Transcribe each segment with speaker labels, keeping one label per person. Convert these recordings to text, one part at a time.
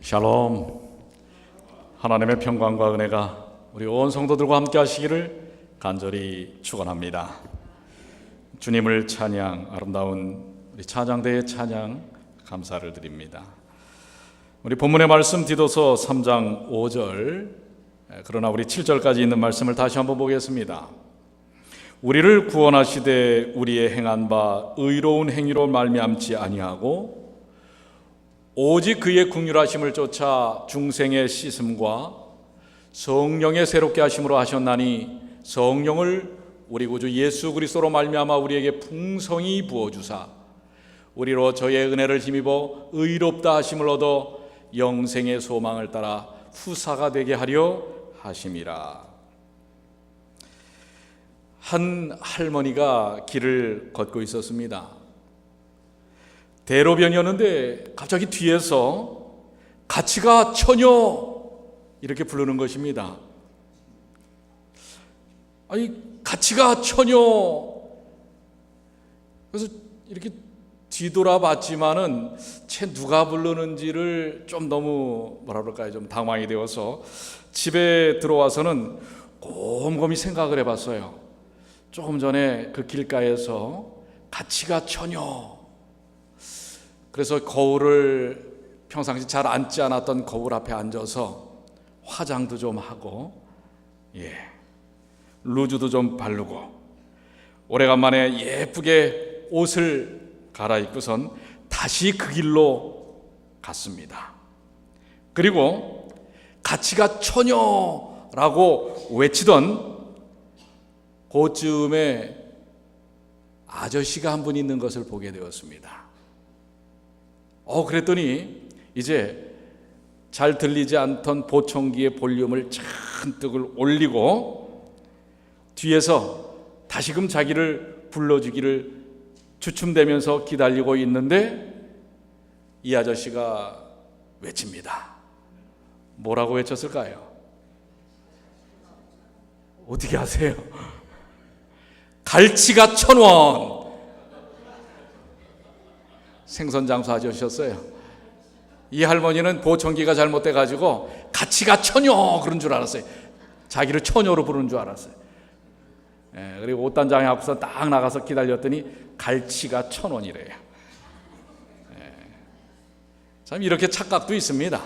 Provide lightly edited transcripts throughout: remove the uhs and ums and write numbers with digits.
Speaker 1: 샬롬. 하나님의 평강과 은혜가 우리 온 성도들과 함께 하시기를 간절히 축원합니다. 주님을 찬양, 아름다운 우리 찬양대의 찬양 감사를 드립니다. 우리 본문의 말씀 디도서 3장 5절, 그러나 우리 7절까지 있는 말씀을 다시 한번 보겠습니다. 우리를 구원하시되 우리의 행한 바 의로운 행위로 말미암지 아니하고 오직 그의 긍휼하심을 쫓아 중생의 씻음과 성령의 새롭게 하심으로 하셨나니 성령을 우리 구주 예수 그리스도로 말미암아 우리에게 풍성히 부어주사 우리로 저의 은혜를 힘입어 의롭다 하심을 얻어 영생의 소망을 따라 후사가 되게 하려 하심이라. 한 할머니가 길을 걷고 있었습니다. 대로변이었는데 갑자기 뒤에서 같이 가 처녀 이렇게 부르는 것입니다. 아니 같이 가 처녀. 그래서 이렇게 뒤돌아봤지만은 쟤 누가 부르는지를 좀 너무 뭐라 그럴까요? 좀 당황이 되어서 집에 들어와서는 곰곰이 생각을 해봤어요. 조금 전에 그 길가에서 같이 가 처녀. 그래서 거울을 평상시 잘 앉지 않았던 거울 앞에 앉아서 화장도 좀 하고 루즈도 좀 바르고 오래간만에 예쁘게 옷을 갈아입고선 다시 그 길로 갔습니다. 그리고 같이 가 처녀라고 외치던 그쯤에 아저씨가 한 분 있는 것을 보게 되었습니다. 그랬더니 이제 잘 들리지 않던 보청기의 볼륨을 잔뜩 올리고 뒤에서 다시금 자기를 불러주기를 주춤대면서 기다리고 있는데 이 아저씨가 외칩니다. 뭐라고 외쳤을까요? 어떻게 아세요? 갈치가 1,000원. 생선장수 아저씨였어요. 이 할머니는 보청기가 잘못돼가지고 같이가 처녀 그런 줄 알았어요. 자기를 처녀로 부르는 줄 알았어요. 그리고 옷단장에 앞서 딱 나가서 기다렸더니 갈치가 1,000원이래요. 참 이렇게 착각도 있습니다.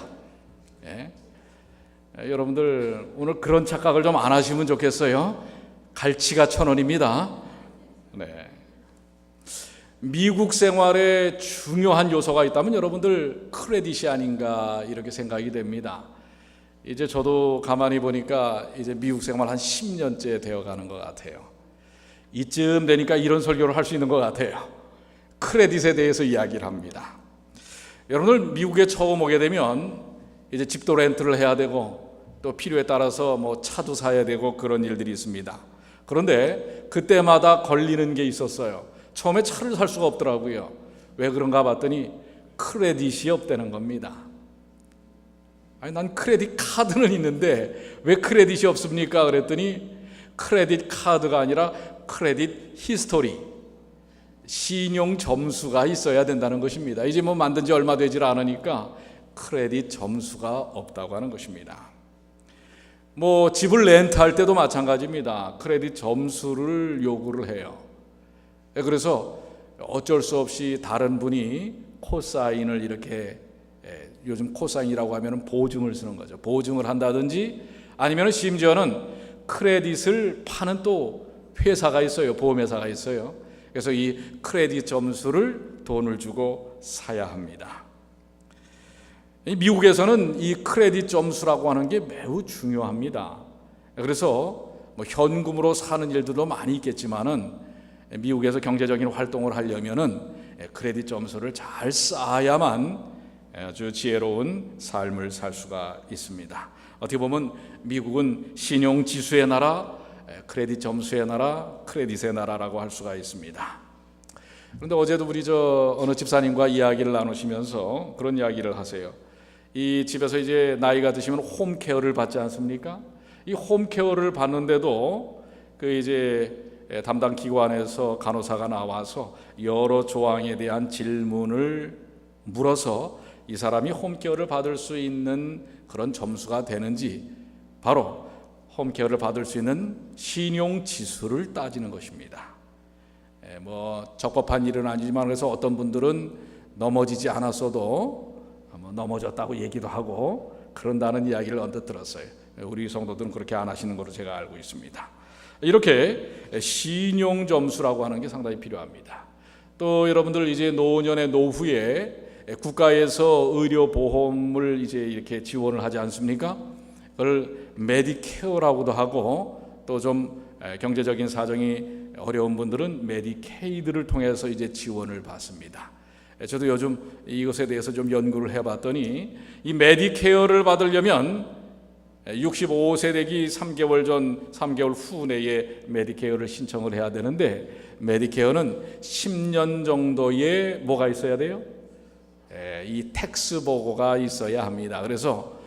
Speaker 1: 여러분들 오늘 그런 착각을 좀 안 하시면 좋겠어요. 갈치가 1,000원입니다. 미국 생활에 중요한 요소가 있다면 여러분들 크레딧이 아닌가 이렇게 생각이 됩니다. 이제 저도 가만히 보니까 이제 미국 생활 한 10년째 되어가는 것 같아요. 이쯤 되니까 이런 설교를 할 수 있는 것 같아요. 크레딧에 대해서 이야기를 합니다. 여러분들 미국에 처음 오게 되면 이제 집도 렌트를 해야 되고 또 필요에 따라서 뭐 차도 사야 되고 그런 일들이 있습니다. 그런데 그때마다 걸리는 게 있었어요. 처음에 차를 살 수가 없더라고요. 왜 그런가 봤더니 크레딧이 없다는 겁니다. 아니 난 크레딧 카드는 있는데 왜 크레딧이 없습니까? 그랬더니 크레딧 카드가 아니라 크레딧 히스토리, 신용 점수가 있어야 된다는 것입니다. 이제 뭐 만든 지 얼마 되질 않으니까 크레딧 점수가 없다고 하는 것입니다. 뭐 집을 렌트할 때도 마찬가지입니다. 크레딧 점수를 요구를 해요. 그래서 어쩔 수 없이 다른 분이 코사인을 이렇게 요즘 코사인이라고 하면 보증을 쓰는 거죠. 보증을 한다든지 아니면 심지어는 크레딧을 파는 또 회사가 있어요. 보험회사가 있어요. 그래서 이 크레딧 점수를 돈을 주고 사야 합니다. 미국에서는 이 크레딧 점수라고 하는 게 매우 중요합니다. 그래서 뭐 현금으로 사는 일들도 많이 있겠지만은 미국에서 경제적인 활동을 하려면은 크레딧 점수를 잘 쌓아야만 아주 지혜로운 삶을 살 수가 있습니다. 어떻게 보면 미국은 신용 지수의 나라, 크레딧 점수의 나라, 크레딧의 나라라고 할 수가 있습니다. 그런데 어제도 우리 어느 집사님과 이야기를 나누시면서 그런 이야기를 하세요. 이 집에서 이제 나이가 드시면 홈케어를 받지 않습니까? 이 홈케어를 받는데도 그 이제 담당 기관에서 간호사가 나와서 여러 조항에 대한 질문을 물어서 이 사람이 홈케어를 받을 수 있는 그런 점수가 되는지 바로 홈케어를 받을 수 있는 신용지수를 따지는 것입니다. 뭐 적법한 일은 아니지만 그래서 어떤 분들은 넘어지지 않았어도 넘어졌다고 얘기도 하고 그런다는 이야기를 언뜻 들었어요. 우리 성도들은 그렇게 안 하시는 것으로 제가 알고 있습니다. 이렇게 신용점수라고 하는 게 상당히 필요합니다. 또 여러분들 이제 노년의 노후에 국가에서 의료보험을 이제 이렇게 지원을 하지 않습니까? 그걸 메디케어라고도 하고 또 좀 경제적인 사정이 어려운 분들은 메디케이드를 통해서 이제 지원을 받습니다. 저도 요즘 이것에 대해서 좀 연구를 해봤더니 이 메디케어를 받으려면 65세 되기 3개월 전, 3개월 후 내에 메디케어를 신청을 해야 되는데 메디케어는 10년 정도의 뭐가 있어야 돼요? 이 텍스 보고가 있어야 합니다. 그래서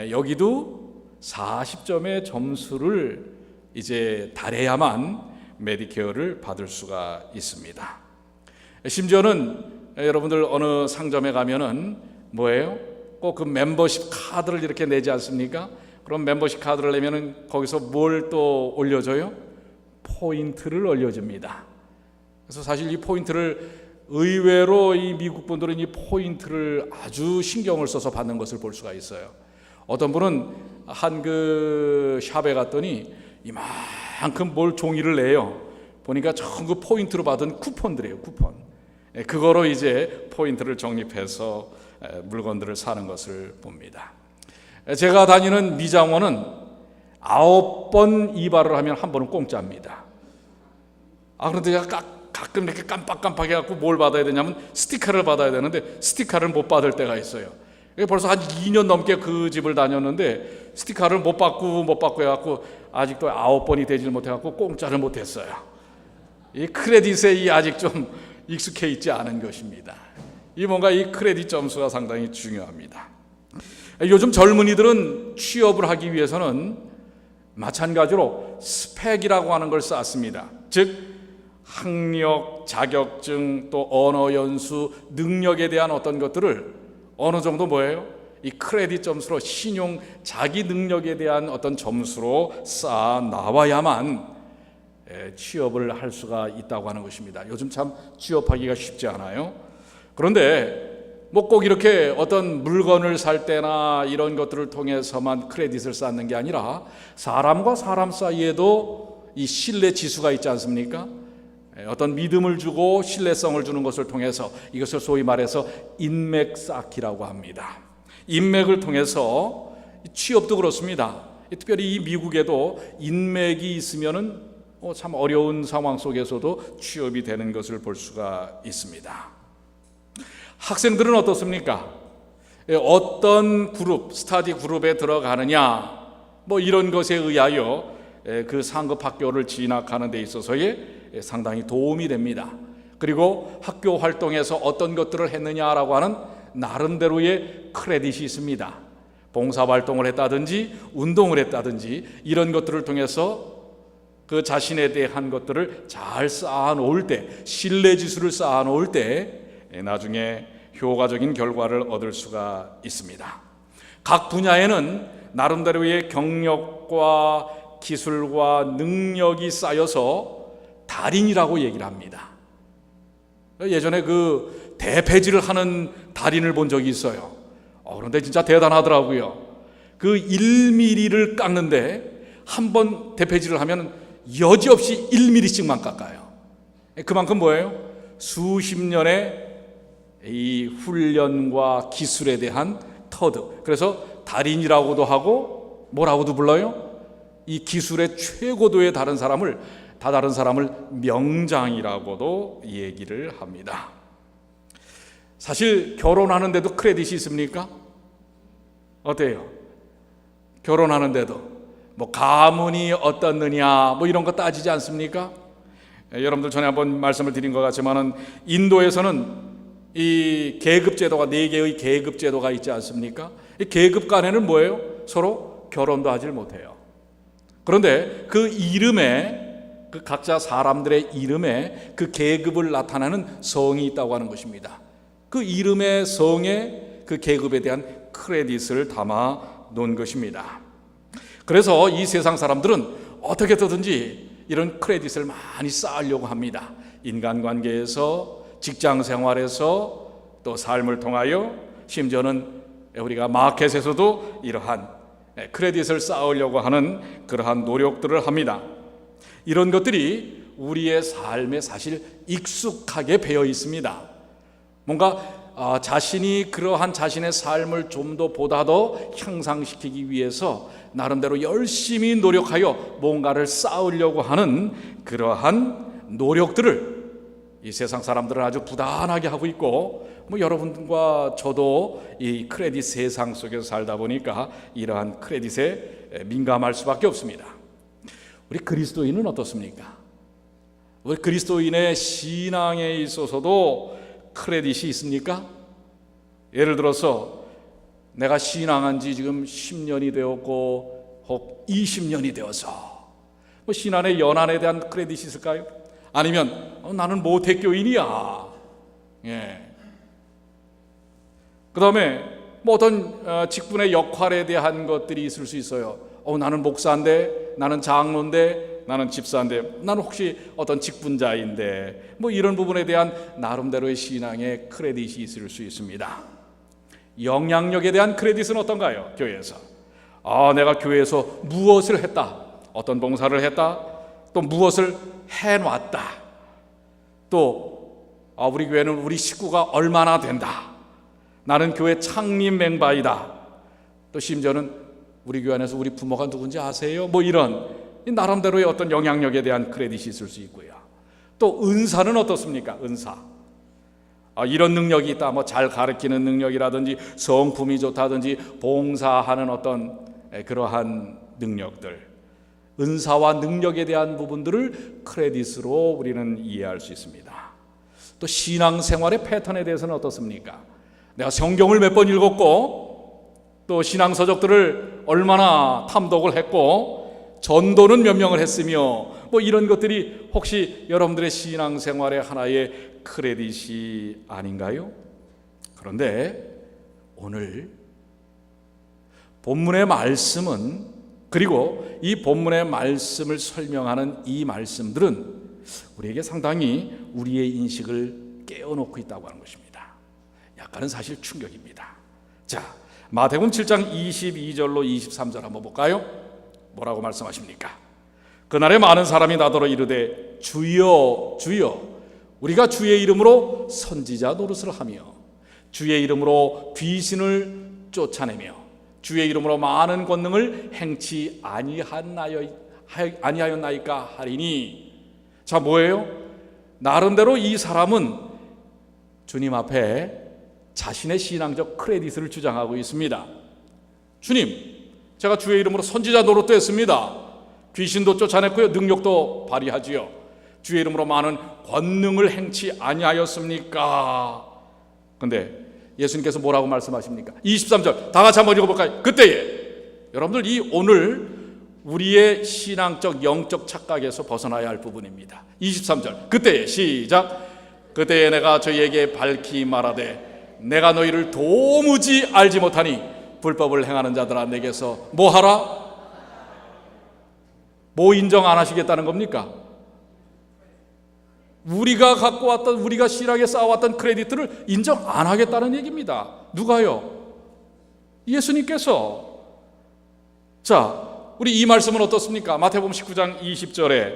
Speaker 1: 여기도 40점의 점수를 이제 달해야만 메디케어를 받을 수가 있습니다. 심지어는 여러분들 어느 상점에 가면은 뭐예요? 꼭 그 멤버십 카드를 이렇게 내지 않습니까? 그럼 멤버십 카드를 내면은 거기서 뭘 또 올려줘요? 포인트를 올려줍니다. 그래서 사실 이 포인트를 의외로 이 미국 분들은 이 포인트를 아주 신경을 써서 받는 것을 볼 수가 있어요. 어떤 분은 한 그 샵에 갔더니 이만큼 뭘 종이를 내요. 보니까 전부 포인트로 받은 쿠폰들이에요. 쿠폰. 그거로 이제 포인트를 적립해서 물건들을 사는 것을 봅니다. 제가 다니는 미장원은 9번 이발을 하면 한 번은 공짜입니다. 그런데 제가 가끔 이렇게 깜빡깜빡 해갖고 뭘 받아야 되냐면 스티커를 받아야 되는데 스티커를 못 받을 때가 있어요. 벌써 한 2년 넘게 그 집을 다녔는데 스티커를 못 받고 해갖고 아직도 9번이 되질 못해갖고 공짜를 못했어요. 이 크레딧에 아직 좀 익숙해 있지 않은 것입니다. 뭔가 이 크레딧 점수가 상당히 중요합니다. 요즘 젊은이들은 취업을 하기 위해서는 마찬가지로 스펙이라고 하는 걸 쌓습니다. 즉 학력, 자격증, 또 언어 연수, 능력에 대한 어떤 것들을 어느 정도 뭐예요? 이 크레딧 점수로 신용 자기 능력에 대한 어떤 점수로 쌓아 나와야만 취업을 할 수가 있다고 하는 것입니다. 요즘 참 취업하기가 쉽지 않아요. 그런데 뭐 꼭 이렇게 어떤 물건을 살 때나 이런 것들을 통해서만 크레딧을 쌓는 게 아니라 사람과 사람 사이에도 이 신뢰 지수가 있지 않습니까? 어떤 믿음을 주고 신뢰성을 주는 것을 통해서 이것을 소위 말해서 인맥 쌓기라고 합니다. 인맥을 통해서 취업도 그렇습니다. 특별히 이 미국에도 인맥이 있으면은 참 어려운 상황 속에서도 취업이 되는 것을 볼 수가 있습니다. 학생들은 어떻습니까? 어떤 그룹, 스터디 그룹에 들어가느냐 뭐 이런 것에 의하여 그 상급 학교를 진학하는 데 있어서의 상당히 도움이 됩니다. 그리고 학교 활동에서 어떤 것들을 했느냐라고 하는 나름대로의 크레딧이 있습니다. 봉사활동을 했다든지 운동을 했다든지 이런 것들을 통해서 그 자신에 대한 것들을 잘 쌓아놓을 때, 신뢰지수를 쌓아놓을 때 나중에 효과적인 결과를 얻을 수가 있습니다. 각 분야에는 나름대로의 경력과 기술과 능력이 쌓여서 달인이라고 얘기를 합니다. 예전에 그 대패질을 하는 달인을 본 적이 있어요. 그런데 진짜 대단하더라고요. 그 1mm를 깎는데 한 번 대패질을 하면 여지없이 1mm씩만 깎아요. 그만큼 뭐예요? 수십 년의 이 훈련과 기술에 대한 터득. 그래서 달인이라고도 하고 뭐라고도 불러요? 이 기술의 최고도에 다른 사람을 명장이라고도 얘기를 합니다. 사실 결혼하는데도 크레딧이 있습니까? 어때요? 결혼하는데도 뭐 가문이 어떻느냐 뭐 이런 거 따지지 않습니까? 여러분들 전에 한번 말씀을 드린 것 같지만은 인도에서는 이 계급제도가 4개의 계급제도가 있지 않습니까? 이 계급 간에는 뭐예요? 서로 결혼도 하질 못해요. 그런데 그 이름에 그 각자 사람들의 이름에 그 계급을 나타내는 성이 있다고 하는 것입니다. 그 이름의 성에 그 계급에 대한 크레딧을 담아 놓은 것입니다. 그래서 이 세상 사람들은 어떻게 하든지 이런 크레딧을 많이 쌓으려고 합니다. 인간관계에서, 직장생활에서, 또 삶을 통하여, 심지어는 우리가 마켓에서도 이러한 크레딧을 쌓으려고 하는 그러한 노력들을 합니다. 이런 것들이 우리의 삶에 사실 익숙하게 배어 있습니다. 뭔가 자신이 그러한 자신의 삶을 좀 더 보다 더 향상시키기 위해서 나름대로 열심히 노력하여 뭔가를 쌓으려고 하는 그러한 노력들을 이 세상 사람들은 아주 부단하게 하고 있고, 여러분과 저도 이 크레딧 세상 속에서 살다 보니까 이러한 크레딧에 민감할 수밖에 없습니다. 우리 그리스도인은 어떻습니까? 우리 그리스도인의 신앙에 있어서도 크레딧이 있습니까? 예를 들어서 내가 신앙한 지 지금 10년이 되었고 혹 20년이 되어서 신앙의 연한에 대한 크레딧이 있을까요? 아니면 나는 모태교인이야. 그 다음에 어떤 직분의 역할에 대한 것들이 있을 수 있어요. 나는 목사인데, 나는 장로인데, 나는 집사인데, 나는 혹시 어떤 직분자인데, 이런 부분에 대한 나름대로의 신앙의 크레딧이 있을 수 있습니다. 영향력에 대한 크레딧은 어떤가요? 교회에서 내가 교회에서 무엇을 했다, 어떤 봉사를 했다, 또 무엇을 해놨다, 또 우리 교회는 우리 식구가 얼마나 된다, 나는 교회 창립 멤버이다, 또 심지어는 우리 교회 안에서 우리 부모가 누군지 아세요? 이런 나름대로의 어떤 영향력에 대한 크레딧이 있을 수 있고요. 또 은사는 어떻습니까? 은사, 이런 능력이 있다, 잘 가르치는 능력이라든지 성품이 좋다든지 봉사하는 어떤 그러한 능력들, 은사와 능력에 대한 부분들을 크레딧으로 우리는 이해할 수 있습니다. 또 신앙생활의 패턴에 대해서는 어떻습니까? 내가 성경을 몇 번 읽었고, 또 신앙서적들을 얼마나 탐독을 했고, 전도는 몇 명을 했으며, 이런 것들이 혹시 여러분들의 신앙생활의 하나의 크레딧이 아닌가요? 그런데 오늘 본문의 말씀은, 그리고 이 본문의 말씀을 설명하는 이 말씀들은 우리에게 상당히 우리의 인식을 깨워놓고 있다고 하는 것입니다. 약간은 사실 충격입니다. 자, 마태복음 7장 22절로 23절 한번 볼까요? 뭐라고 말씀하십니까? 그날에 많은 사람이 나더러 이르되 주여 주여 우리가 주의 이름으로 선지자 노릇을 하며 주의 이름으로 귀신을 쫓아내며 주의 이름으로 많은 권능을 행치 아니하였나이까 하리니. 자, 뭐예요? 나름대로 이 사람은 주님 앞에 자신의 신앙적 크레딧을 주장하고 있습니다. 주님, 제가 주의 이름으로 선지자 노릇도 했습니다. 귀신도 쫓아냈고요, 능력도 발휘하지요. 주의 이름으로 많은 권능을 행치 아니하였습니까? 근데 예수님께서 뭐라고 말씀하십니까? 23절 다 같이 한번 읽어볼까요? 그때에, 여러분들 이 오늘 우리의 신앙적 영적 착각에서 벗어나야 할 부분입니다. 23절 그때에, 시작. 그때에 내가 저희에게 밝히 말하되 내가 너희를 도무지 알지 못하니 불법을 행하는 자들아 내게서 뭐 하라? 뭐 인정 안 하시겠다는 겁니까? 우리가 갖고 왔던, 우리가 실하게 쌓아왔던 크레딧들을 인정 안 하겠다는 얘기입니다. 누가요? 예수님께서. 자, 우리 이 말씀은 어떻습니까? 마태복음 19장 20절에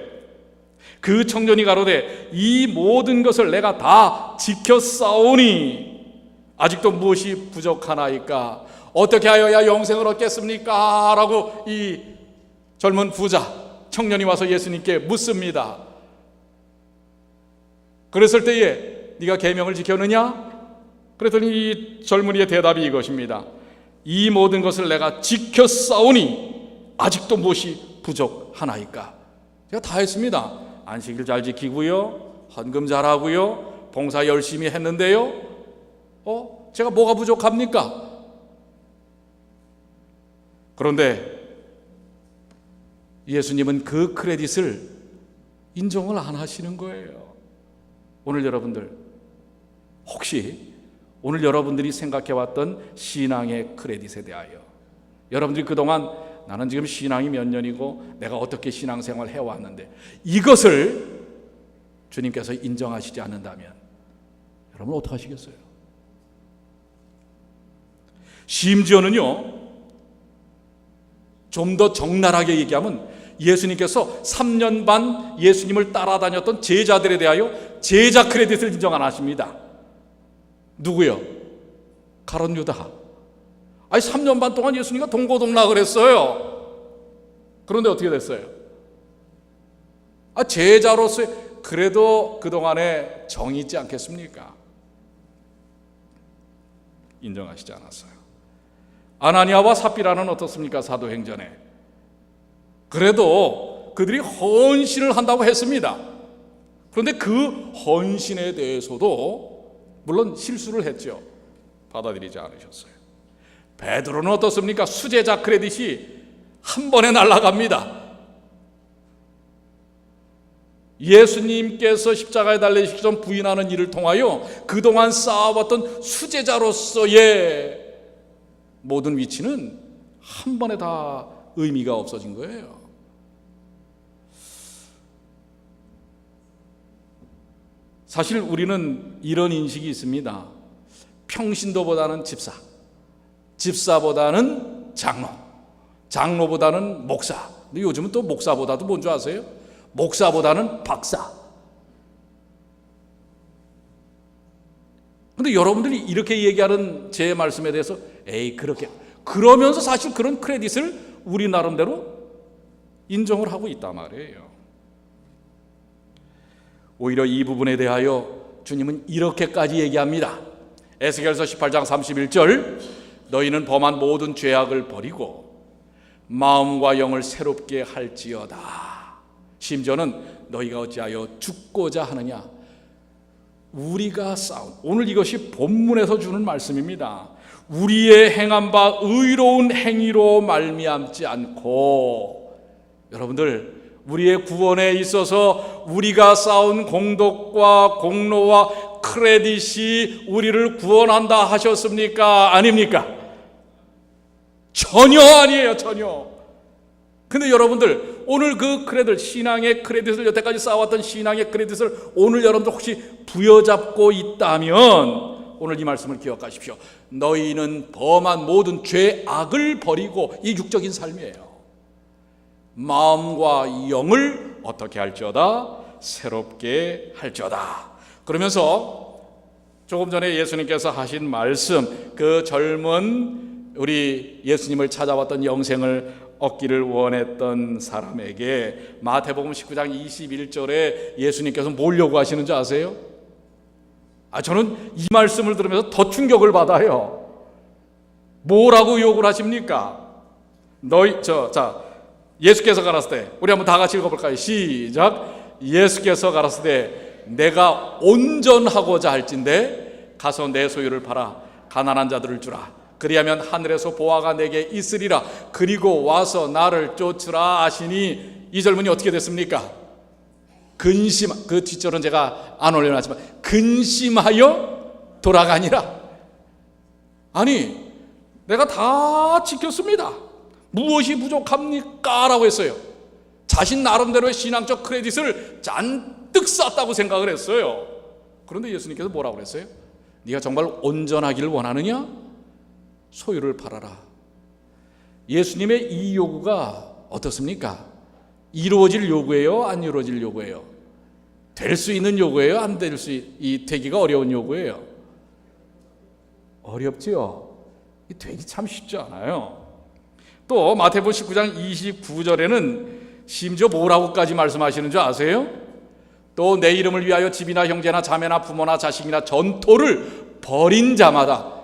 Speaker 1: 그 청년이 가로되 이 모든 것을 내가 다 지켜 싸우니 아직도 무엇이 부족하나이까? 어떻게 하여야 영생을 얻겠습니까? 라고 이 젊은 부자 청년이 와서 예수님께 묻습니다. 그랬을 때에 네가 계명을 지켰느냐? 그랬더니 이 젊은이의 대답이 이것입니다. 이 모든 것을 내가 지켜 싸우니 아직도 무엇이 부족하나이까? 제가 다 했습니다. 안식일 잘 지키고요, 헌금 잘하고요, 봉사 열심히 했는데요, 제가 뭐가 부족합니까? 그런데 예수님은 그 크레딧을 인정을 안 하시는 거예요. 오늘 여러분들 혹시 오늘 여러분들이 생각해왔던 신앙의 크레딧에 대하여, 여러분들이 그동안 나는 지금 신앙이 몇 년이고 내가 어떻게 신앙생활 해왔는데, 이것을 주님께서 인정하시지 않는다면 여러분 어떻게 하시겠어요? 심지어는요, 좀 더 적나라하게 얘기하면 예수님께서 3년 반 예수님을 따라다녔던 제자들에 대하여 제자 크레딧을 인정 안 하십니다. 누구요? 가룟 유다. 아니 3년 반 동안 예수님과 동고동락을 했어요. 그런데 어떻게 됐어요? 제자로서 그래도 그동안에 정이 있지 않겠습니까? 인정하시지 않았어요. 아나니아와 삽비라는 어떻습니까? 사도행전에. 그래도 그들이 헌신을 한다고 했습니다. 그런데 그 헌신에 대해서도 물론 실수를 했죠. 받아들이지 않으셨어요. 베드로는 어떻습니까? 수제자 크레딧이 한 번에 날아갑니다. 예수님께서 십자가에 달리시기 전 부인하는 일을 통하여 그동안 쌓아왔던 수제자로서의 모든 위치는 한 번에 다 의미가 없어진 거예요. 사실 우리는 이런 인식이 있습니다. 평신도보다는 집사, 집사보다는 장로, 장로보다는 목사. 근데 요즘은 또 목사보다도 뭔 줄 아세요? 목사보다는 박사. 근데 여러분들이 이렇게 얘기하는 제 말씀에 대해서 그렇게, 그러면서 사실 그런 크레딧을 우리 나름대로 인정을 하고 있단 말이에요. 오히려 이 부분에 대하여 주님은 이렇게까지 얘기합니다. 에스겔서 18장 31절, 너희는 범한 모든 죄악을 버리고 마음과 영을 새롭게 할지어다. 심지어는 너희가 어찌하여 죽고자 하느냐. 우리가 싸운, 오늘 이것이 본문에서 주는 말씀입니다. 우리의 행한 바 의로운 행위로 말미암지 않고, 여러분들 우리의 구원에 있어서 우리가 쌓은 공덕과 공로와 크레딧이 우리를 구원한다 하셨습니까? 아닙니까? 전혀 아니에요. 전혀. 근데 여러분들 오늘 그 크레딧, 신앙의 크레딧을, 여태까지 쌓아왔던 신앙의 크레딧을 오늘 여러분들 혹시 부여잡고 있다면 오늘 이 말씀을 기억하십시오. 너희는 범한 모든 죄악을 버리고, 이 육적인 삶이에요. 마음과 영을 어떻게 할지어다? 새롭게 할지어다. 그러면서 조금 전에 예수님께서 하신 말씀, 그 젊은 우리 예수님을 찾아왔던 영생을 얻기를 원했던 사람에게 마태복음 19장 21절에 예수님께서 뭘 요구하시는 줄 아세요? 저는 이 말씀을 들으면서 더 충격을 받아요. 뭐라고 요구를 하십니까? 예수께서 가라사대 때, 우리 한번 다 같이 읽어볼까요? 시작. 예수께서 가라사대 때, 내가 온전하고자 할진대 가서 내 소유를 팔아 가난한 자들을 주라. 그리하면 하늘에서 보화가 내게 있으리라. 그리고 와서 나를 쫓으라 하시니, 이 젊은이 어떻게 됐습니까? 그 뒷절은 제가 안 올려놨지만 근심하여 돌아가니라. 아니, 내가 다 지켰습니다. 무엇이 부족합니까? 라고 했어요. 자신 나름대로의 신앙적 크레딧을 잔뜩 쌓았다고 생각을 했어요. 그런데 예수님께서 뭐라고 그랬어요? 네가 정말 온전하기를 원하느냐? 소유를 팔아라. 예수님의 이 요구가 어떻습니까? 이루어질 요구예요? 안 이루어질 요구예요? 될 수 있는 요구예요? 안 될 수, 되기가 어려운 요구예요? 어렵지요? 되기 참 쉽지 않아요. 또 마태복음 19장 29절에는 심지어 뭐라고까지 말씀하시는 줄 아세요? 또 내 이름을 위하여 집이나 형제나 자매나 부모나 자식이나 전토를 벌인 자마다,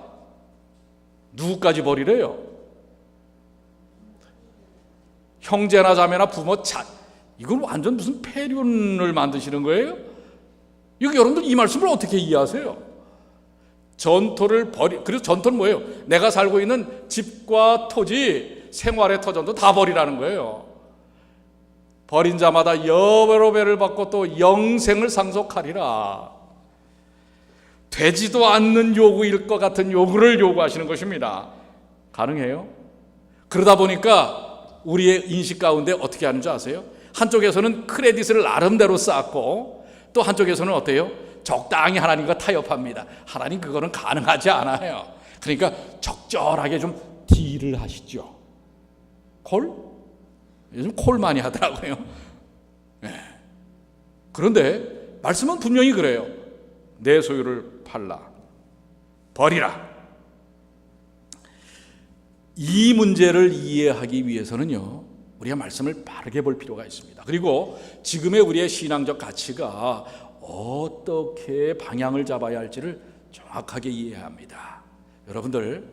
Speaker 1: 누구까지 버리래요? 형제나 자매나 부모, 이건 완전 무슨 폐륜을 만드시는 거예요? 이거 여러분들 이 말씀을 어떻게 이해하세요? 전토를 그래서 전토는 뭐예요? 내가 살고 있는 집과 토지, 생활의 터전도 다 버리라는 거예요. 버린 자마다 여러 배를 받고 또 영생을 상속하리라. 되지도 않는 요구일 것 같은 요구를 요구하시는 것입니다. 가능해요? 그러다 보니까 우리의 인식 가운데 어떻게 하는 줄 아세요? 한쪽에서는 크레딧을 나름대로 쌓고 또 한쪽에서는 어때요? 적당히 하나님과 타협합니다. 하나님 그거는 가능하지 않아요. 그러니까 적절하게 좀 딜을 하시죠. 콜? 요즘 콜 많이 하더라고요. 네. 그런데 말씀은 분명히 그래요. 내 소유를 팔라, 버리라. 이 문제를 이해하기 위해서는요, 우리가 말씀을 바르게 볼 필요가 있습니다. 그리고 지금의 우리의 신앙적 가치가 어떻게 방향을 잡아야 할지를 정확하게 이해해야 합니다. 여러분들,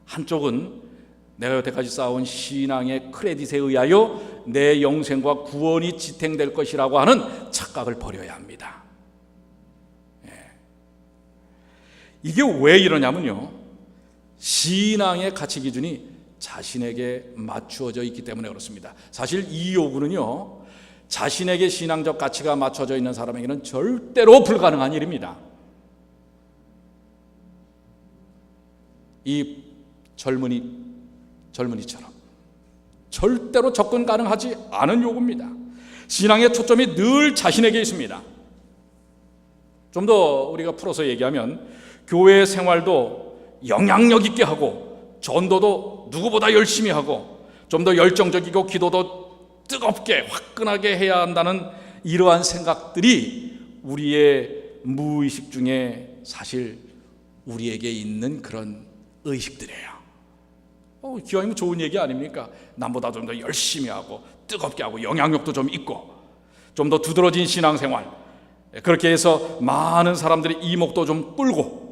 Speaker 1: 한쪽은 내가 여태까지 쌓아온 신앙의 크레딧에 의하여 내 영생과 구원이 지탱될 것이라고 하는 착각을 버려야 합니다. 이게 왜 이러냐면요, 신앙의 가치 기준이 자신에게 맞추어져 있기 때문에 그렇습니다. 사실 이 요구는요, 자신에게 신앙적 가치가 맞춰져 있는 사람에게는 절대로 불가능한 일입니다. 이 젊은이처럼 절대로 접근 가능하지 않은 요구입니다. 신앙의 초점이 늘 자신에게 있습니다. 좀 더 우리가 풀어서 얘기하면 교회 생활도 영향력 있게 하고 전도도 누구보다 열심히 하고 좀 더 열정적이고 기도도 뜨겁게 화끈하게 해야 한다는 이러한 생각들이 우리의 무의식 중에 사실 우리에게 있는 그런 의식들이에요. 기왕이면 좋은 얘기 아닙니까? 남보다 좀 더 열심히 하고 뜨겁게 하고 영향력도 좀 있고 좀 더 두드러진 신앙생활, 그렇게 해서 많은 사람들이 이목도 좀 끌고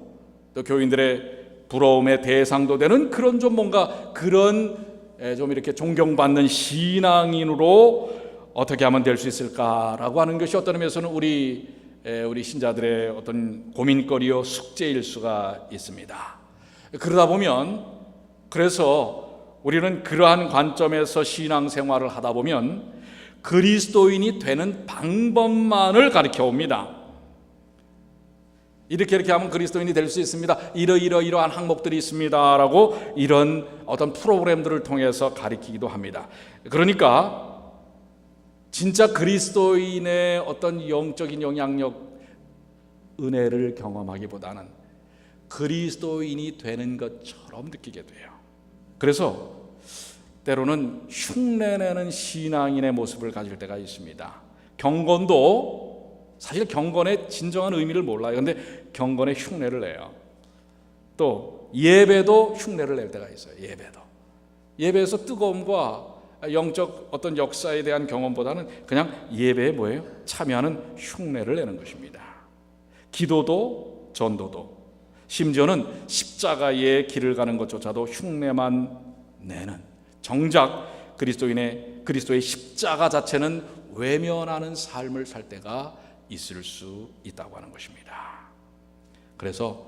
Speaker 1: 또 교인들의 부러움의 대상도 되는 그런 좀 뭔가 그런 좀 이렇게 존경받는 신앙인으로 어떻게 하면 될 수 있을까라고 하는 것이 어떤 의미에서는 우리 신자들의 어떤 고민거리요 숙제일 수가 있습니다. 그러다 보면, 그래서 우리는 그러한 관점에서 신앙생활을 하다 보면 그리스도인이 되는 방법만을 가르쳐 옵니다. 이렇게 하면 그리스도인이 될 수 있습니다. 이러한 항목들이 있습니다라고 이런 어떤 프로그램들을 통해서 가르치기도 합니다. 그러니까 진짜 그리스도인의 어떤 영적인 영향력, 은혜를 경험하기보다는 그리스도인이 되는 것처럼 느끼게 돼요. 그래서 때로는 흉내내는 신앙인의 모습을 가질 때가 있습니다. 경건도 사실 경건의 진정한 의미를 몰라요. 그런데 경건의 흉내를 내요. 또 예배도 흉내를 낼 때가 있어요. 예배에서 뜨거움과 영적 어떤 역사에 대한 경험보다는 그냥 예배에 뭐예요? 참여하는 흉내를 내는 것입니다. 기도도 전도도 심지어는 십자가의 길을 가는 것조차도 흉내만 내는, 정작 그리스도의 십자가 자체는 외면하는 삶을 살 때가 있을 수 있다고 하는 것입니다. 그래서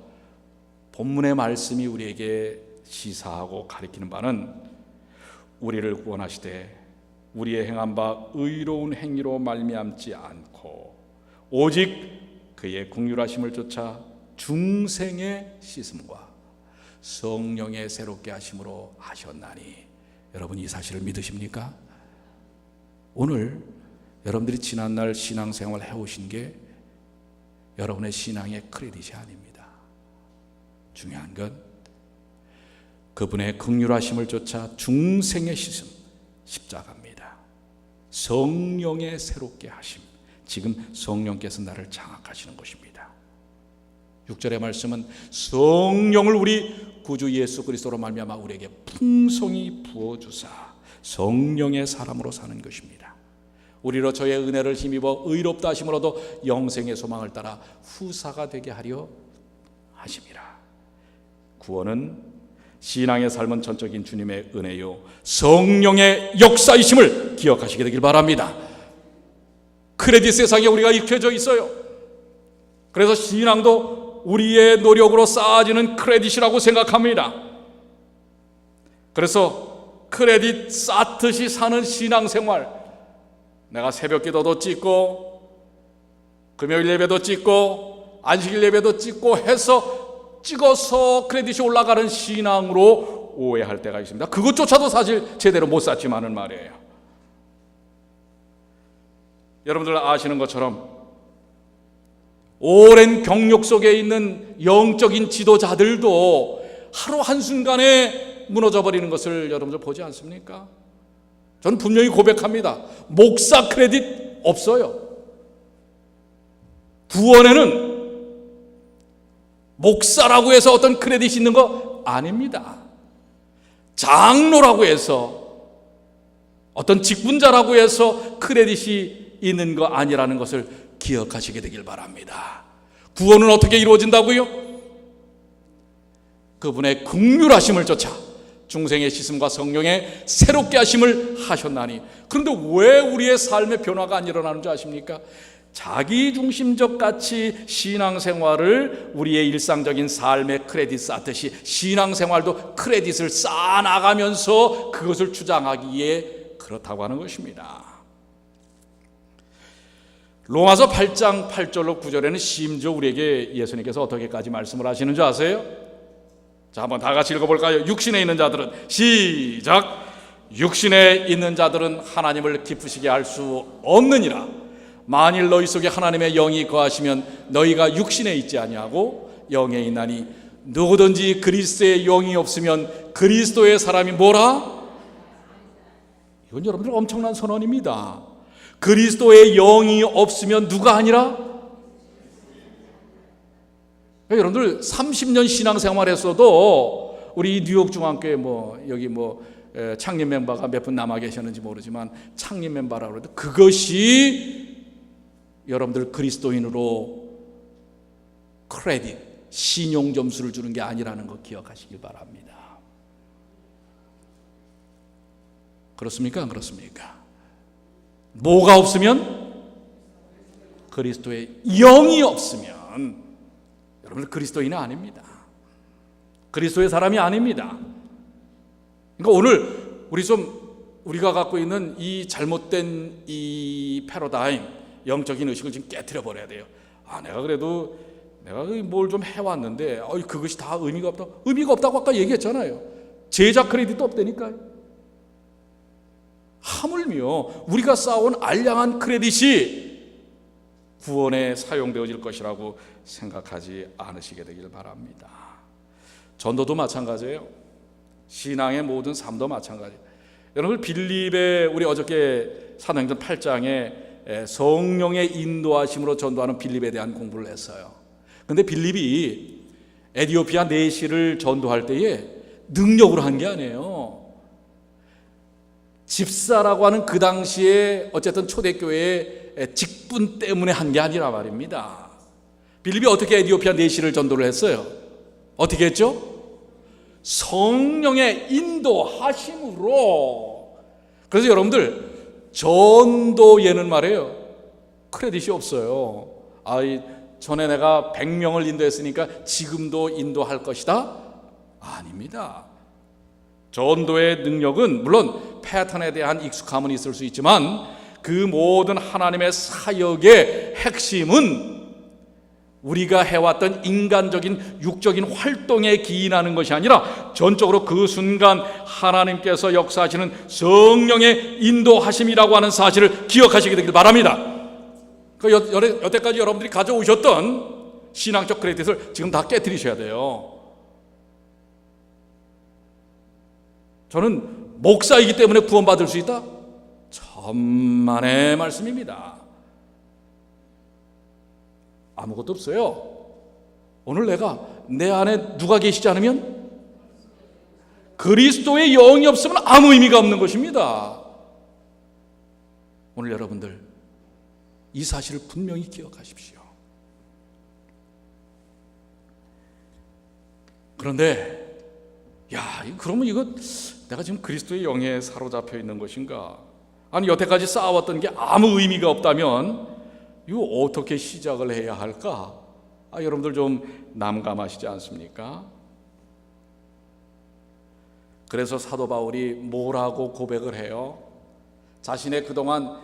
Speaker 1: 본문의 말씀이 우리에게 시사하고 가리키는 바는 우리를 구원하시되 우리의 행한 바 의로운 행위로 말미암지 않고 오직 그의 긍휼하심을 쫓아 중생의 씻음과 성령의 새롭게 하심으로 하셨나니. 여러분, 이 사실을 믿으십니까? 오늘 여러분들이 지난날 신앙생활 해오신 게 여러분의 신앙의 크레딧이 아닙니다. 중요한 건 그분의 긍휼하심을 쫓아 중생의 씻음, 십자가입니다. 성령의 새롭게 하심, 지금 성령께서 나를 장악하시는 것입니다. 6절의 말씀은 성령을 우리 구주 예수 그리스도로 말미암아 우리에게 풍성히 부어주사 성령의 사람으로 사는 것입니다. 우리로 저의 은혜를 힘입어 의롭다 하심으로도 영생의 소망을 따라 후사가 되게 하려 하심이라. 구원은 신앙의 삶은 전적인 주님의 은혜요 성령의 역사이심을 기억하시게 되길 바랍니다. 크레딧 세상에 우리가 익혀져 있어요. 그래서 신앙도 우리의 노력으로 쌓아지는 크레딧이라고 생각합니다. 그래서 크레딧 쌓듯이 사는 신앙생활, 내가 새벽 기도도 찍고 금요일 예배도 찍고 안식일 예배도 찍어서 크레딧이 올라가는 신앙으로 오해할 때가 있습니다. 그것조차도 사실 제대로 못 샀지만은 말이에요. 여러분들 아시는 것처럼 오랜 경력 속에 있는 영적인 지도자들도 하루 한순간에 무너져 버리는 것을 여러분들 보지 않습니까? 저는 분명히 고백합니다. 목사 크레딧 없어요. 구원에는 목사라고 해서 어떤 크레딧이 있는 거 아닙니다. 장로라고 해서 어떤 직분자라고 해서 크레딧이 있는 거 아니라는 것을 기억하시게 되길 바랍니다. 구원은 어떻게 이루어진다고요? 그분의 긍휼하심을 쫓아 중생의 씻음과 성령의 새롭게 하심을 하셨나니. 그런데 왜 우리의 삶의 변화가 안 일어나는 줄 아십니까? 자기중심적 같이 신앙생활을 우리의 일상적인 삶에 크레딧 쌓듯이 신앙생활도 크레딧을 쌓아나가면서 그것을 주장하기에 그렇다고 하는 것입니다. 로마서 8장 8절로 9절에는 심지어 우리에게 예수님께서 어떻게까지 말씀을 하시는 줄 아세요? 자, 한번 다 같이 읽어볼까요? 육신에 있는 자들은, 시작! 육신에 있는 자들은 하나님을 기쁘시게 할 수 없느니라. 만일 너희 속에 하나님의 영이 거하시면 너희가 육신에 있지 아니하고 영에 있나니 누구든지 그리스도의 영이 없으면 그리스도의 사람이 뭐라? 이건 여러분들 엄청난 선언입니다. 그리스도의 영이 없으면 누가 아니라? 여러분들 30년 신앙생활에서도 우리 뉴욕 중앙교회 여기 창립 멤버가 몇 분 남아 계셨는지 모르지만 창립 멤버라고 해도 그것이 여러분들 그리스도인으로 크레딧, 신용 점수를 주는 게 아니라는 거 기억하시길 바랍니다. 그렇습니까? 안 그렇습니까? 뭐가 없으면? 그리스도의 영이 없으면 여러분들 그리스도인은 아닙니다. 그리스도의 사람이 아닙니다. 그러니까 오늘 우리가 갖고 있는 이 잘못된 이 패러다임, 영적인 의식을 지금 깨트려 버려야 돼요. 내가 그래도 내가 뭘 좀 해왔는데 그것이 다 의미가 없다. 의미가 없다고 아까 얘기했잖아요. 제자 크레딧도 없다니까요. 하물며 우리가 쌓아온 알량한 크레딧이 구원에 사용되어질 것이라고 생각하지 않으시게 되길 바랍니다. 전도도 마찬가지예요. 신앙의 모든 삶도 마찬가지예요. 여러분 빌립의 우리 어저께 사도행전 8장에 성령의 인도하심으로 전도하는 빌립에 대한 공부를 했어요. 그런데 빌립이 에티오피아 내시를 전도할 때에 능력으로 한 게 아니에요. 집사라고 하는 그 당시에 어쨌든 초대교회의 직분 때문에 한 게 아니라 말입니다. 빌립이 어떻게 에티오피아 내시를 전도를 했어요? 어떻게 했죠? 성령의 인도하심으로. 그래서 여러분들 전도에는 말이에요, 크레딧이 없어요. 전에 내가 100명을 인도했으니까 지금도 인도할 것이다? 아닙니다. 전도의 능력은 물론 패턴에 대한 익숙함은 있을 수 있지만 그 모든 하나님의 사역의 핵심은 우리가 해왔던 인간적인 육적인 활동에 기인하는 것이 아니라 전적으로 그 순간 하나님께서 역사하시는 성령의 인도하심이라고 하는 사실을 기억하시게 되길 바랍니다. 여태까지 여러분들이 가져오셨던 신앙적 크레딧을 지금 다 깨트리셔야 돼요. 저는 목사이기 때문에 구원받을 수 있다? 천만의 말씀입니다. 아무것도 없어요. 오늘 내 안에 누가 계시지 않으면 그리스도의 영이 없으면 아무 의미가 없는 것입니다. 오늘 여러분들 이 사실을 분명히 기억하십시오. 그런데 그러면 이거 내가 지금 그리스도의 영에 사로잡혀 있는 것인가? 아니 여태까지 쌓아왔던 게 아무 의미가 없다면 이거 어떻게 시작을 해야 할까? 여러분들 좀 난감하시지 않습니까? 그래서 사도 바울이 뭐라고 고백을 해요? 자신의 그동안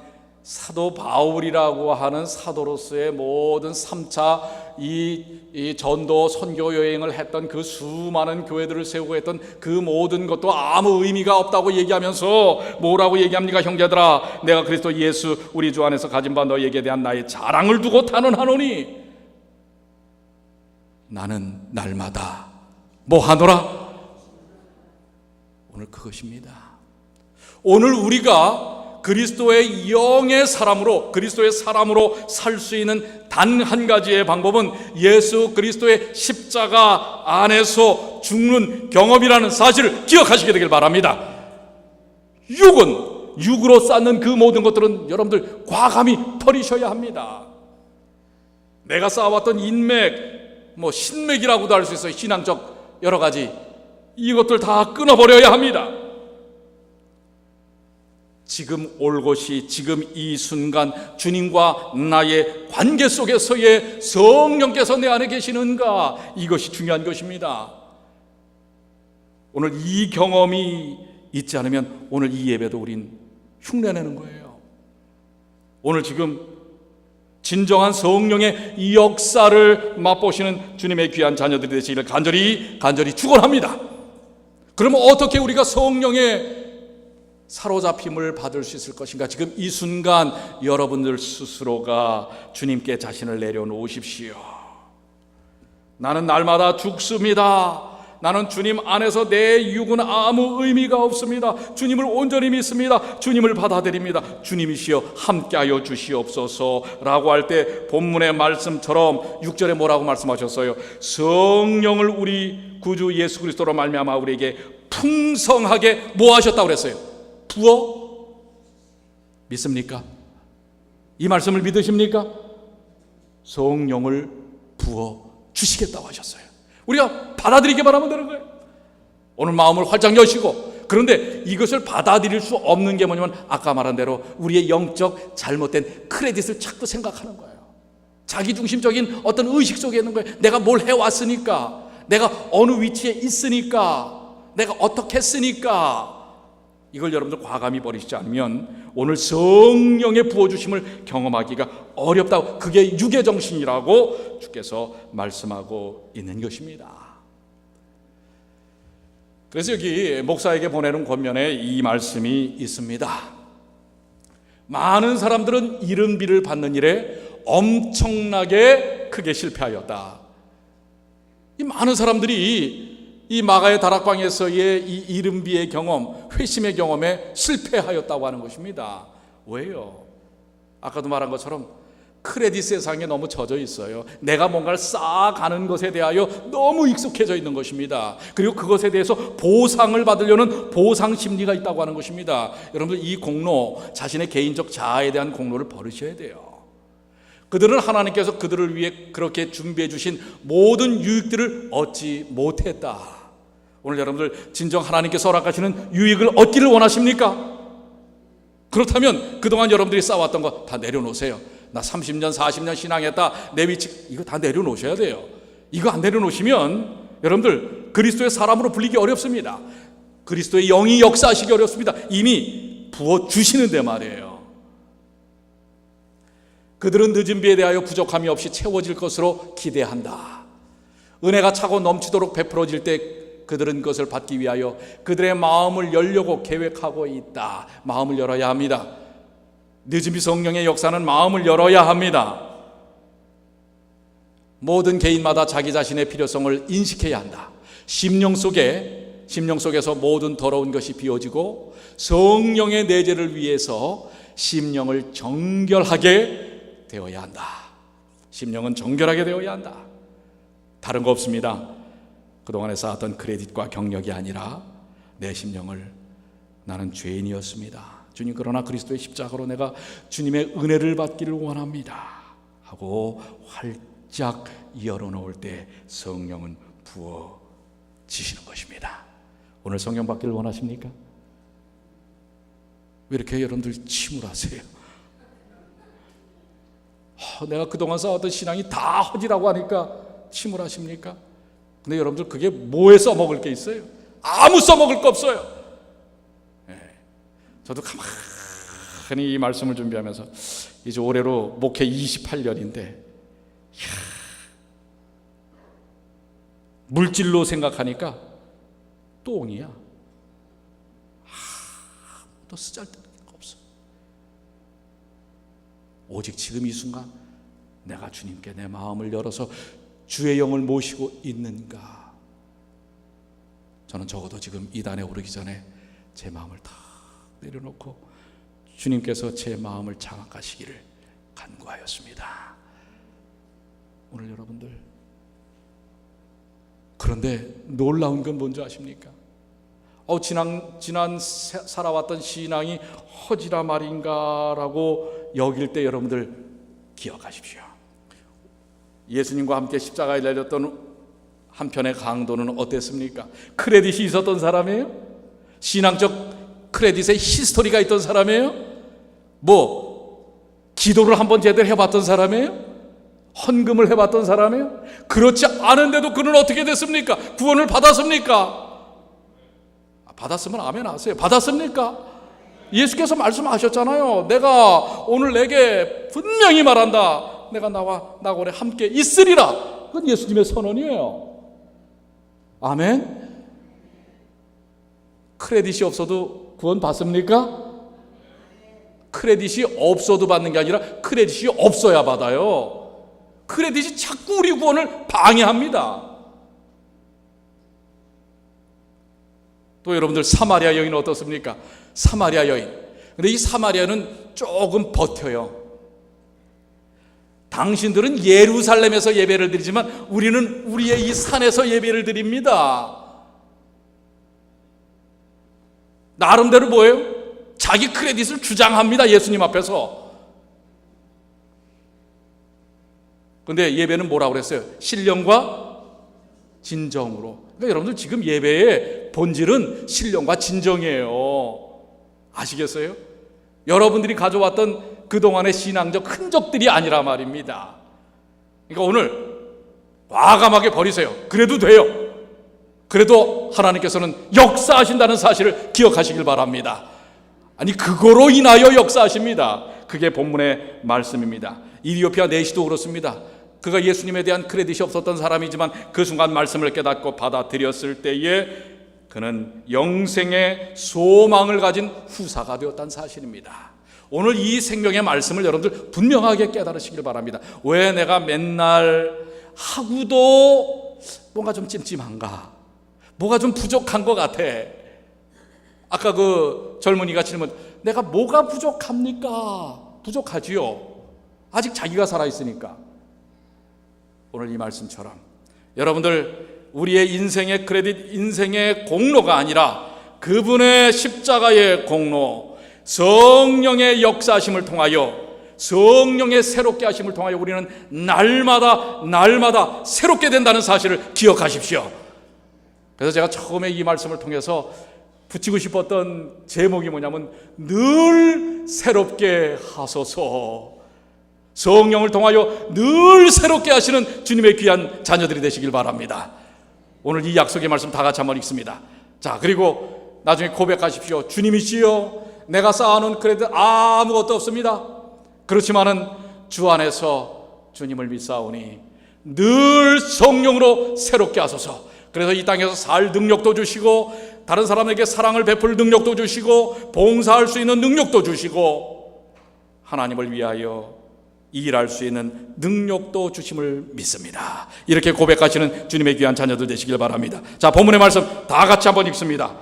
Speaker 1: 사도 바울이라고 하는 사도로서의 모든 3차 이 전도 선교 여행을 했던 그 수많은 교회들을 세우고 했던 그 모든 것도 아무 의미가 없다고 얘기하면서 뭐라고 얘기합니까? 형제들아, 내가 그리스도 예수 우리 주 안에서 가진 바 너에게 대한 나의 자랑을 두고 탄원하노니 나는 날마다 뭐 하노라? 오늘 그것입니다. 오늘 우리가 그리스도의 영의 사람으로, 그리스도의 사람으로 살 수 있는 단 한 가지의 방법은 예수 그리스도의 십자가 안에서 죽는 경험이라는 사실을 기억하시게 되길 바랍니다. 육으로 쌓는 그 모든 것들은 여러분들 과감히 버리셔야 합니다. 내가 쌓아왔던 인맥, 신맥이라고도 할 수 있어요. 신앙적 여러 가지 이것들 다 끊어버려야 합니다. 지금 올곧이 지금 이 순간 주님과 나의 관계 속에서의 성령께서 내 안에 계시는가, 이것이 중요한 것입니다. 오늘 이 경험이 있지 않으면 오늘 이 예배도 우린 흉내내는 거예요. 오늘 지금 진정한 성령의 이 역사를 맛보시는 주님의 귀한 자녀들이 되시기를 간절히 축원합니다. 그러면 어떻게 우리가 성령의 사로잡힘을 받을 수 있을 것인가? 지금 이 순간 여러분들 스스로가 주님께 자신을 내려놓으십시오. 나는 날마다 죽습니다. 나는 주님 안에서 내 육은 아무 의미가 없습니다. 주님을 온전히 믿습니다. 주님을 받아들입니다. 주님이시여 함께하여 주시옵소서 라고 할 때 본문의 말씀처럼 6절에 뭐라고 말씀하셨어요? 성령을 우리 구주 예수 그리스도로 말미암아 우리에게 풍성하게 뭐 하셨다고 그랬어요? 부어? 믿습니까? 이 말씀을 믿으십니까? 성령을 부어 주시겠다고 하셨어요. 우리가 받아들이게 바라면 되는 거예요. 오늘 마음을 활짝 여시고, 그런데 이것을 받아들일 수 없는 게 뭐냐면 아까 말한 대로 우리의 영적 잘못된 크레딧을 자꾸 생각하는 거예요. 자기중심적인 어떤 의식 속에 있는 거예요. 내가 뭘 해왔으니까, 내가 어느 위치에 있으니까, 내가 어떻게 했으니까. 이걸 여러분들 과감히 버리시지 않으면 오늘 성령의 부어주심을 경험하기가 어렵다고, 그게 육의 정신이라고 주께서 말씀하고 있는 것입니다. 그래서 여기 목사에게 보내는 권면에 이 말씀이 있습니다. 많은 사람들은 이른비를 받는 일에 엄청나게 크게 실패하였다. 이 많은 사람들이 이 마가의 다락방에서의 이 이른비의 경험, 회심의 경험에 실패하였다고 하는 것입니다. 왜요? 아까도 말한 것처럼 크레딧 세상에 너무 젖어 있어요. 내가 뭔가를 쌓아가는 것에 대하여 너무 익숙해져 있는 것입니다. 그리고 그것에 대해서 보상을 받으려는 보상 심리가 있다고 하는 것입니다. 여러분들 이 공로, 자신의 개인적 자아에 대한 공로를 버리셔야 돼요. 그들은 하나님께서 그들을 위해 그렇게 준비해 주신 모든 유익들을 얻지 못했다. 오늘 여러분들 진정 하나님께서 허락하시는 유익을 얻기를 원하십니까? 그렇다면 그동안 여러분들이 쌓아왔던 거 다 내려놓으세요. 나 30년 40년 신앙했다, 내 위치, 이거 다 내려놓으셔야 돼요. 이거 안 내려놓으시면 여러분들 그리스도의 사람으로 불리기 어렵습니다. 그리스도의 영이 역사하시기 어렵습니다. 이미 부어주시는데 말이에요. 그들은 늦은 비에 대하여 부족함이 없이 채워질 것으로 기대한다. 은혜가 차고 넘치도록 베풀어질 때 그들은 그것을 받기 위하여 그들의 마음을 열려고 계획하고 있다. 마음을 열어야 합니다. 늦은 비 성령의 역사는 마음을 열어야 합니다. 모든 개인마다 자기 자신의 필요성을 인식해야 한다. 심령 속에서 모든 더러운 것이 비워지고 성령의 내재를 위해서 심령을 정결하게 되어야 한다. 심령은 정결하게 되어야 한다. 다른 거 없습니다. 그동안에 쌓았던 크레딧과 경력이 아니라 내 심령을, 나는 죄인이었습니다. 주님, 그러나 그리스도의 십자가로 내가 주님의 은혜를 받기를 원합니다 하고 활짝 열어놓을 때 성령은 부어지시는 것입니다. 오늘 성령 받기를 원하십니까? 왜 이렇게 여러분들 침울하세요? 내가 그동안 쌓았던 신앙이 다 허지라고 하니까 침울하십니까? 근데 여러분들 그게 뭐에 써먹을 게 있어요? 아무 써먹을 거 없어요. 저도 흔히 이 말씀을 준비하면서 이제 올해로 목회 28년인데 물질로 생각하니까 똥이야. 아무도 쓰잘데기가 없어. 오직 지금 이 순간 내가 주님께 내 마음을 열어서 주의 영을 모시고 있는가. 저는 적어도 지금 이 단에 오르기 전에 제 마음을 다 내려놓고 주님께서 제 마음을 장악하시기를 간구하였습니다. 오늘 여러분들, 그런데 놀라운 건 뭔지 아십니까? 지난 살아왔던 신앙이 허지라 말인가라고 여길 때 여러분들 기억하십시오. 예수님과 함께 십자가에 달렸던 한편의 강도는 어땠습니까? 크레딧이 있었던 사람이에요? 신앙적 크레딧의 히스토리가 있던 사람이에요? 기도를 한번 제대로 해봤던 사람이에요? 헌금을 해봤던 사람이에요? 그렇지 않은데도 그는 어떻게 됐습니까? 구원을 받았습니까? 받았으면 아멘 하세요. 받았습니까? 예수께서 말씀하셨잖아요. 내가 오늘 내게 분명히 말한다. 내가 나와 나고래 함께 있으리라. 그건 예수님의 선언이에요. 아멘. 크레딧이 없어도 구원 받습니까? 크레딧이 없어도 받는 게 아니라 크레딧이 없어야 받아요. 크레딧이 자꾸 우리 구원을 방해합니다. 또 여러분들, 사마리아 여인은 어떻습니까? 사마리아 여인. 근데 이 사마리아는 조금 버텨요. 당신들은 예루살렘에서 예배를 드리지만 우리는 우리의 이 산에서 예배를 드립니다. 나름대로 뭐예요? 자기 크레딧을 주장합니다. 예수님 앞에서. 근데 예배는 뭐라고 그랬어요? 신령과 진정으로. 그러니까 여러분들, 지금 예배의 본질은 신령과 진정이에요. 아시겠어요? 여러분들이 가져왔던 그동안의 신앙적 흔적들이 아니라 말입니다. 그러니까 오늘 과감하게 버리세요. 그래도 돼요. 그래도 하나님께서는 역사하신다는 사실을 기억하시길 바랍니다. 아니, 그거로 인하여 역사하십니다. 그게 본문의 말씀입니다. 이디오피아 내시도 그렇습니다. 그가 예수님에 대한 크레딧이 없었던 사람이지만 그 순간 말씀을 깨닫고 받아들였을 때에 그는 영생의 소망을 가진 후사가 되었다는 사실입니다. 오늘 이 생명의 말씀을 여러분들 분명하게 깨달으시길 바랍니다. 왜 내가 맨날 하고도 뭔가 좀 찜찜한가? 뭐가 좀 부족한 것 같아. 아까 그 젊은이가 질문, 내가 뭐가 부족합니까? 부족하지요. 아직 자기가 살아있으니까. 오늘 이 말씀처럼 여러분들, 우리의 인생의 크레딧, 인생의 공로가 아니라 그분의 십자가의 공로, 성령의 역사하심을 통하여, 성령의 새롭게 하심을 통하여 우리는 날마다 새롭게 된다는 사실을 기억하십시오. 그래서 제가 처음에 이 말씀을 통해서 붙이고 싶었던 제목이 뭐냐면, 늘 새롭게 하소서. 성령을 통하여 늘 새롭게 하시는 주님의 귀한 자녀들이 되시길 바랍니다. 오늘 이 약속의 말씀 다 같이 한번 읽습니다. 자, 그리고 나중에 고백하십시오. 주님이시여, 내가 쌓아놓은 크레딧 아무것도 없습니다. 그렇지만은 주 안에서 주님을 믿사오니 늘 성령으로 새롭게 하소서. 그래서 이 땅에서 살 능력도 주시고, 다른 사람에게 사랑을 베풀 능력도 주시고, 봉사할 수 있는 능력도 주시고, 하나님을 위하여 일할 수 있는 능력도 주심을 믿습니다. 이렇게 고백하시는 주님의 귀한 자녀들 되시길 바랍니다. 자, 본문의 말씀 다 같이 한번 읽습니다.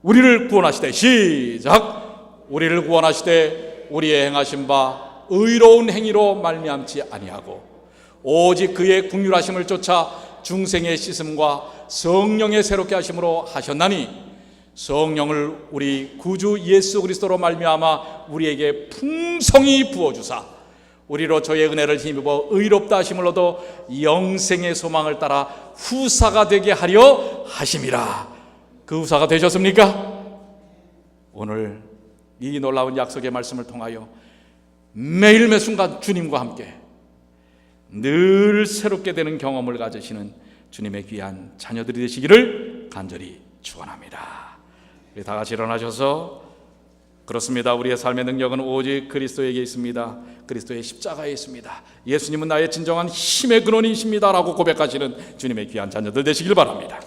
Speaker 1: 우리를 구원하시되, 시작. 우리를 구원하시되 우리의 행하신 바 의로운 행위로 말미암지 아니하고 오직 그의 긍휼하심을 쫓아 중생의 씻음과 성령의 새롭게 하심으로 하셨나니, 성령을 우리 구주 예수 그리스도로 말미암아 우리에게 풍성히 부어주사 우리로 저의 은혜를 힘입어 의롭다 하심을 얻어 영생의 소망을 따라 후사가 되게 하려 하심이라. 그 후사가 되셨습니까? 오늘 이 놀라운 약속의 말씀을 통하여 매일 매 순간 주님과 함께 늘 새롭게 되는 경험을 가지시는 주님의 귀한 자녀들이 되시기를 간절히 축원합니다. 우리 다 같이 일어나셔서 그렇습니다. 우리의 삶의 능력은 오직 그리스도에게 있습니다. 그리스도의 십자가에 있습니다. 예수님은 나의 진정한 힘의 근원이십니다라고 고백하시는 주님의 귀한 자녀들 되시길 바랍니다.